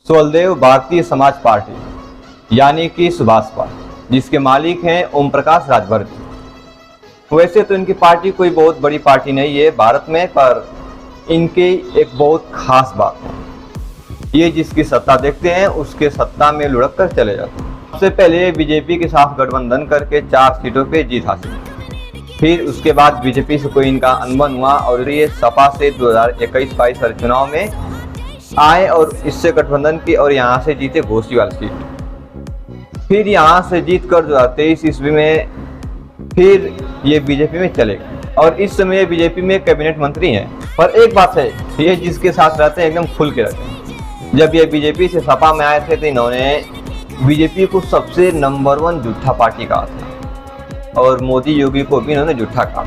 Suheldev Bharatiya Samaj party यानी कि सुभाषपा, जिसके मालिक हैं ओम प्रकाश राजभर जी। वैसे तो इनकी पार्टी कोई बहुत बड़ी पार्टी नहीं है भारत में, पर इनकी एक बहुत खास बात है, ये जिसकी सत्ता देखते हैं उसके सत्ता में लुढ़क कर चले जाते हैं। सबसे पहले बीजेपी के साथ गठबंधन करके 4 सीटों पे जीत हासिल की। फिर उसके बाद बीजेपी से कोई इनका अनबन हुआ और ये सपा से 2021-22 वाले चुनाव में आए और इससे गठबंधन की और यहाँ से जीते घोसी वाली सीट। फिर यहाँ से जीत कर 2023 ईस्वी में फिर ये बीजेपी में चले गए और इस समय बीजेपी में कैबिनेट मंत्री हैं। पर एक बात है, ये जिसके साथ रहते हैं एकदम खुल के रहते हैं। जब ये बीजेपी से सपा में आए थे तो इन्होंने बीजेपी को सबसे नंबर 1 झूठा पार्टी कहा था और मोदी योगी को भी इन्होंने झूठा कहा।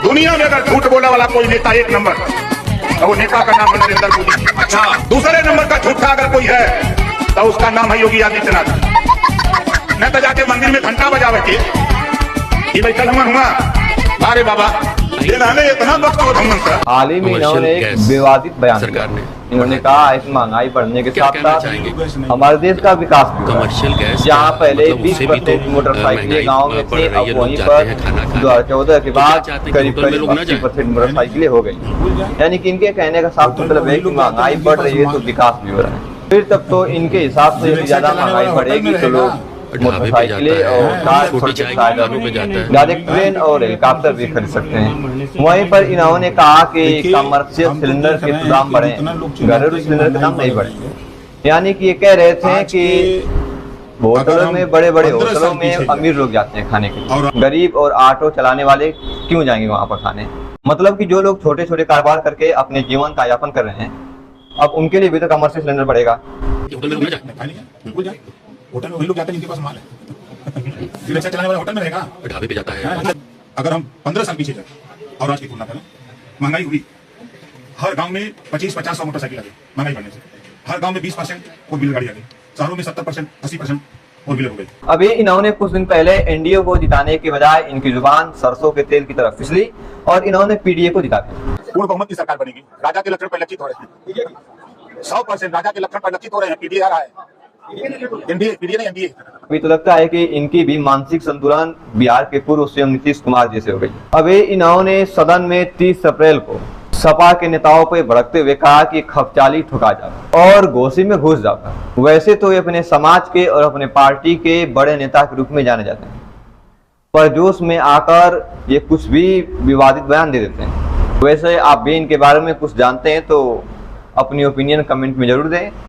दुनिया में अगर झूठ बोलने वाला कोई नेता एक नंबर, तो वो नेता का नाम है नरेंद्र मोदी। अच्छा, दूसरे नंबर का झूठा अगर कोई है तो उसका नाम है योगी आदित्यनाथ। मैं तो जाके मंदिर में घंटा बजा बैठे कि भाई कल हम हुआ, अरे बाबा इतना वक्त हाल ही में इन्होंने एक विवादित बयान दिया। इन्होंने कहा इस महंगाई बढ़ने के साथ साथ हमारे देश का विकास भी हुआ। जहाँ पहले 20% मोटरसाइकिलें गाँव में थी, अब वहीं पर 2014 के बाद करीब 80% मोटरसाइकिलें हो गई। यानी कि इनके कहने का साफ मतलब है कि महंगाई बढ़ रही है तो विकास भी हो रहा है। फिर तब तो इनके हिसाब से ज्यादा महंगाई बढ़ेगी तो लोग मोटरसाइकिलें और कार, डायरेक्ट ट्रेन और हेलीकॉप्टर भी खरीद सकते हैं। वहीं पर इन्होंने कहा कि कमर्शियल सिलेंडर के दाम बढ़े, घरेलू सिलेंडर के दाम नहीं बढ़े। यानी कि ये कह रहे थे कि होटलों में, बड़े बड़े होटलों में अमीर लोग जाते हैं खाने के लिए, गरीब और ऑटो चलाने वाले क्यों जाएंगे वहाँ पर खाने। मतलब कि जो लोग छोटे छोटे कारोबार करके अपने जीवन का यापन कर रहे हैं, अब उनके लिए भी तो कमर्शियल सिलेंडर बढ़ेगा। होटल में वही लोग जाते हैं जिनके पास माल है। रिक्शा चलाने वाला होटल में रहेगा, ढाबे पे जाता है। अगर हम 15 साल पीछे जाए और आज की तुलना करें, महंगाई हुई, हर गांव में 25-50 मोटरसाइकिल आ गई महंगाई बढ़ने से। हर गांव में 20% फोर व्हीलर गाड़ी आ गई, शहरों में 70%, 80% फोर व्हीलर हो गई। अभी इन्होंने कुछ दिन पहले एनडीए को जिताने के बजाय इनकी जुबान सरसों के तेल की तरफ फिसली और इन्होंने पीडीए को जिता दिया। पूर्ण बहुमत की सरकार बनेगी, राजा के लक्षण पर लक्षित हो रहे हैं। 100% राजा के लक्षण पर लक्षित हो रहे हैं। पीडीए आ रहा है, पीडीए नहीं एनडीए। अभी तो लगता है कि इनकी भी मानसिक संतुलन बिहार के पूर्व सीएम नीतीश कुमार जैसे हो गई। अभी इन्होंने सदन में 30 अप्रैल को सपा के नेताओं पर भड़कते हुए कहा कि खपचाली ठुका जाता और घोसी में घुस जाता। वैसे तो ये अपने समाज के और अपने पार्टी के बड़े नेता के रूप में जाने जाते हैं, पर जोश में आकर ये कुछ भी विवादित बयान दे देते हैं। वैसे आप भी इनके बारे में कुछ जानते हैं तो अपनी ओपिनियन कमेंट में जरूर दें।